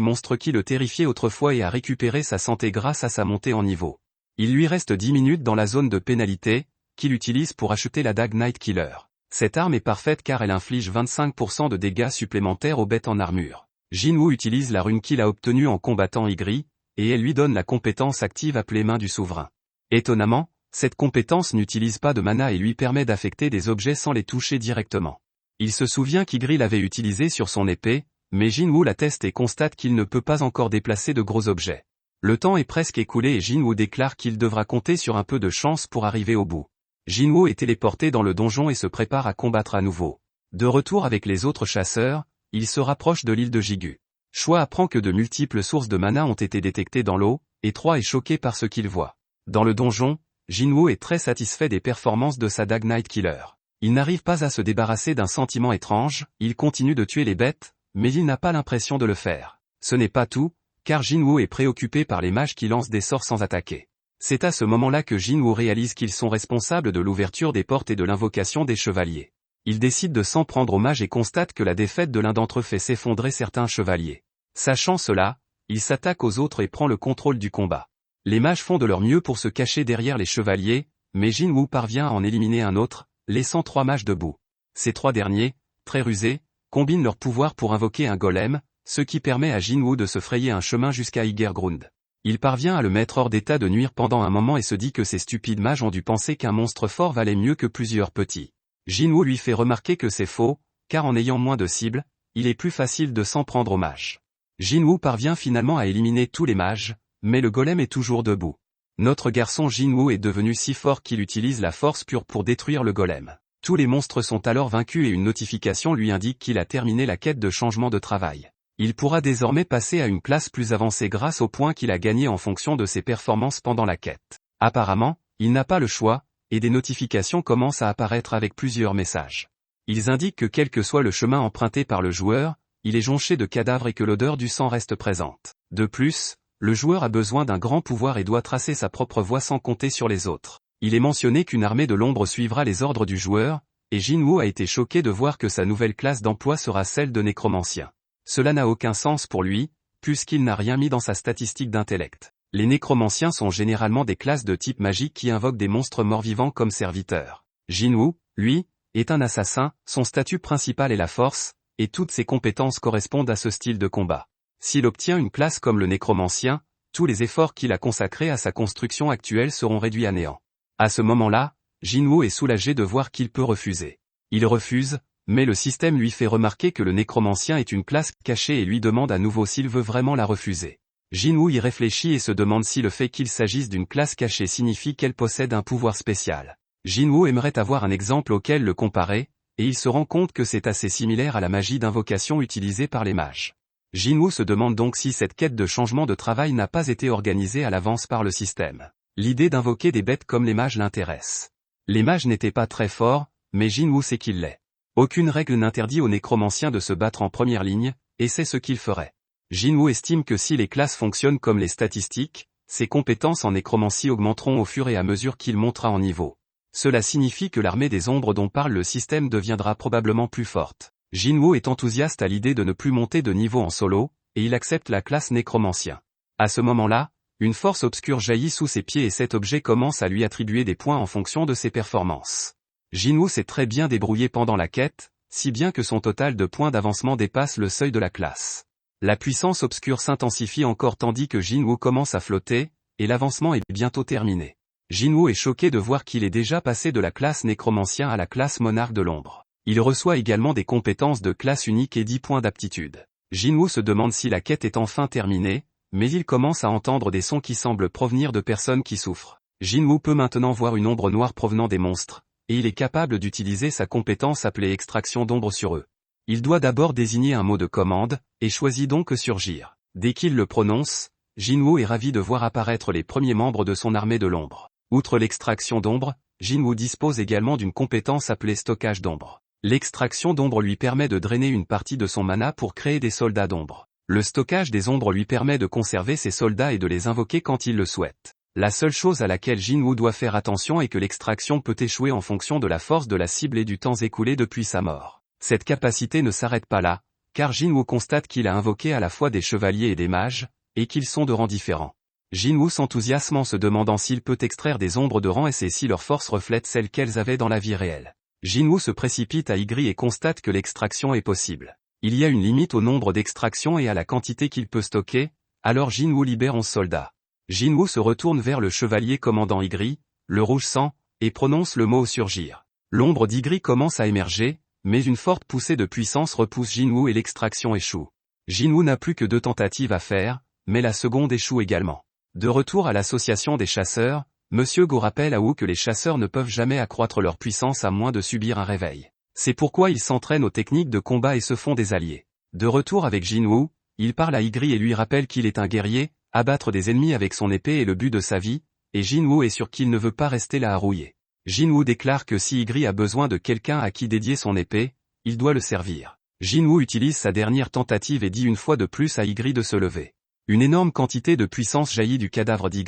monstres qui le terrifiaient autrefois et a récupéré sa santé grâce à sa montée en niveau. Il lui reste 10 minutes dans la zone de pénalité, qu'il utilise pour acheter la dague Night Killer. Cette arme est parfaite car elle inflige 25% de dégâts supplémentaires aux bêtes en armure. Jinwoo utilise la rune qu'il a obtenue en combattant Igri, et elle lui donne la compétence active appelée Main du Souverain. Étonnamment, cette compétence n'utilise pas de mana et lui permet d'affecter des objets sans les toucher directement. Il se souvient qu'Igri l'avait utilisé sur son épée, mais Jinwoo la teste et constate qu'il ne peut pas encore déplacer de gros objets. Le temps est presque écoulé et Jinwoo déclare qu'il devra compter sur un peu de chance pour arriver au bout. Jinwoo est téléporté dans le donjon et se prépare à combattre à nouveau. De retour avec les autres chasseurs, il se rapproche de l'île de Jigu. Choi apprend que de multiples sources de mana ont été détectées dans l'eau, et Troy est choqué par ce qu'il voit. Dans le donjon, Jinwoo est très satisfait des performances de sa dague Night Killer. Il n'arrive pas à se débarrasser d'un sentiment étrange, il continue de tuer les bêtes, mais il n'a pas l'impression de le faire. Ce n'est pas tout, car Jinwoo est préoccupé par les mages qui lancent des sorts sans attaquer. C'est à ce moment-là que Jinwoo réalise qu'ils sont responsables de l'ouverture des portes et de l'invocation des chevaliers. Il décide de s'en prendre aux mages et constate que la défaite de l'un d'entre eux fait s'effondrer certains chevaliers. Sachant cela, il s'attaque aux autres et prend le contrôle du combat. Les mages font de leur mieux pour se cacher derrière les chevaliers, mais Jinwoo parvient à en éliminer un autre, laissant 3 mages debout. Ces 3 derniers, très rusés, combinent leurs pouvoirs pour invoquer un golem, ce qui permet à Jinwoo de se frayer un chemin jusqu'à Igergrund. Il parvient à le mettre hors d'état de nuire pendant un moment et se dit que ces stupides mages ont dû penser qu'un monstre fort valait mieux que plusieurs petits. Jinwoo lui fait remarquer que c'est faux, car en ayant moins de cibles, il est plus facile de s'en prendre aux mages. Jinwoo parvient finalement à éliminer tous les mages, mais le golem est toujours debout. Notre garçon Jinwoo est devenu si fort qu'il utilise la force pure pour détruire le golem. Tous les monstres sont alors vaincus et une notification lui indique qu'il a terminé la quête de changement de travail. Il pourra désormais passer à une classe plus avancée grâce aux points qu'il a gagnés en fonction de ses performances pendant la quête. Apparemment, il n'a pas le choix, et des notifications commencent à apparaître avec plusieurs messages. Ils indiquent que quel que soit le chemin emprunté par le joueur, il est jonché de cadavres et que l'odeur du sang reste présente. De plus, le joueur a besoin d'un grand pouvoir et doit tracer sa propre voie sans compter sur les autres. Il est mentionné qu'une armée de l'ombre suivra les ordres du joueur, et Jinwoo a été choqué de voir que sa nouvelle classe d'emploi sera celle de nécromancien. Cela n'a aucun sens pour lui, puisqu'il n'a rien mis dans sa statistique d'intellect. Les nécromanciens sont généralement des classes de type magique qui invoquent des monstres morts-vivants comme serviteurs. Jinwoo, lui, est un assassin, son statut principal est la force, et toutes ses compétences correspondent à ce style de combat. S'il obtient une classe comme le nécromancien, tous les efforts qu'il a consacrés à sa construction actuelle seront réduits à néant. À ce moment-là, Jinwoo est soulagé de voir qu'il peut refuser. Il refuse, mais le système lui fait remarquer que le nécromancien est une classe cachée et lui demande à nouveau s'il veut vraiment la refuser. Jinwoo y réfléchit et se demande si le fait qu'il s'agisse d'une classe cachée signifie qu'elle possède un pouvoir spécial. Jinwoo aimerait avoir un exemple auquel le comparer, et il se rend compte que c'est assez similaire à la magie d'invocation utilisée par les mages. Jinwoo se demande donc si cette quête de changement de travail n'a pas été organisée à l'avance par le système. L'idée d'invoquer des bêtes comme les mages l'intéresse. Les mages n'étaient pas très forts, mais Jinwoo sait qu'il l'est. Aucune règle n'interdit aux nécromanciens de se battre en première ligne, et c'est ce qu'il ferait. Jinwoo estime que si les classes fonctionnent comme les statistiques, ses compétences en nécromancie augmenteront au fur et à mesure qu'il montera en niveau. Cela signifie que l'armée des ombres dont parle le système deviendra probablement plus forte. Jinwoo est enthousiaste à l'idée de ne plus monter de niveau en solo, et il accepte la classe nécromancien. À ce moment-là, une force obscure jaillit sous ses pieds et cet objet commence à lui attribuer des points en fonction de ses performances. Jinwoo s'est très bien débrouillé pendant la quête, si bien que son total de points d'avancement dépasse le seuil de la classe. La puissance obscure s'intensifie encore tandis que Jinwoo commence à flotter, et l'avancement est bientôt terminé. Jinwoo est choqué de voir qu'il est déjà passé de la classe nécromancien à la classe monarque de l'ombre. Il reçoit également des compétences de classe unique et 10 points d'aptitude. Jinwoo se demande si la quête est enfin terminée, mais il commence à entendre des sons qui semblent provenir de personnes qui souffrent. Jinwoo peut maintenant voir une ombre noire provenant des monstres, et il est capable d'utiliser sa compétence appelée extraction d'ombre sur eux. Il doit d'abord désigner un mot de commande, et choisit donc surgir. Dès qu'il le prononce, Jinwoo est ravi de voir apparaître les premiers membres de son armée de l'ombre. Outre l'extraction d'ombre, Jinwoo dispose également d'une compétence appelée stockage d'ombre. L'extraction d'ombre lui permet de drainer une partie de son mana pour créer des soldats d'ombre. Le stockage des ombres lui permet de conserver ses soldats et de les invoquer quand il le souhaite. La seule chose à laquelle Jinwoo doit faire attention est que l'extraction peut échouer en fonction de la force de la cible et du temps écoulé depuis sa mort. Cette capacité ne s'arrête pas là, car Jinwoo constate qu'il a invoqué à la fois des chevaliers et des mages, et qu'ils sont de rangs différents. Jinwoo s'enthousiasme en se demandant s'il peut extraire des ombres de rang S et si leur force reflète celles qu'elles avaient dans la vie réelle. Jinwoo se précipite à Y et constate que l'extraction est possible. Il y a une limite au nombre d'extractions et à la quantité qu'il peut stocker, alors Jinwoo libère 11 soldats. Jinwoo se retourne vers le chevalier commandant Y, le rouge sang, et prononce le mot surgir. L'ombre d'Y commence à émerger, mais une forte poussée de puissance repousse Jinwoo et l'extraction échoue. Jinwoo n'a plus que 2 tentatives à faire, mais la seconde échoue également. De retour à l'association des chasseurs, Monsieur Go rappelle à Wu que les chasseurs ne peuvent jamais accroître leur puissance à moins de subir un réveil. C'est pourquoi ils s'entraînent aux techniques de combat et se font des alliés. De retour avec Jinwoo, il parle à Y et lui rappelle qu'il est un guerrier, abattre des ennemis avec son épée est le but de sa vie, et Jinwoo est sûr qu'il ne veut pas rester là à rouiller. Jinwoo déclare que si Y a besoin de quelqu'un à qui dédier son épée, il doit le servir. Jinwoo utilise sa dernière tentative et dit une fois de plus à Y de se lever. Une énorme quantité de puissance jaillit du cadavre d'Y,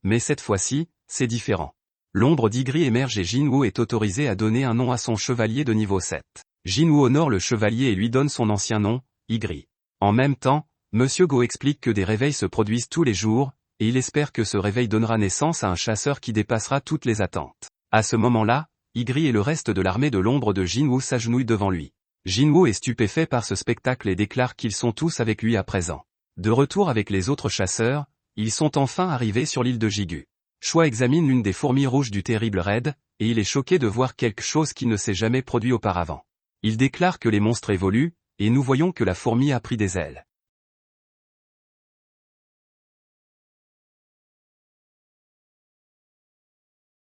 mais cette fois-ci, c'est différent. L'ombre d'Y émerge et Jinwoo est autorisé à donner un nom à son chevalier de niveau 7. Jinwoo honore le chevalier et lui donne son ancien nom, Y. En même temps, Monsieur Go explique que des réveils se produisent tous les jours, et il espère que ce réveil donnera naissance à un chasseur qui dépassera toutes les attentes. À ce moment-là, Y et le reste de l'armée de l'ombre de Jinwoo s'agenouillent devant lui. Jinwoo est stupéfait par ce spectacle et déclare qu'ils sont tous avec lui à présent. De retour avec les autres chasseurs, ils sont enfin arrivés sur l'île de Jigu. Choi examine l'une des fourmis rouges du terrible raid, et il est choqué de voir quelque chose qui ne s'est jamais produit auparavant. Il déclare que les monstres évoluent, et nous voyons que la fourmi a pris des ailes.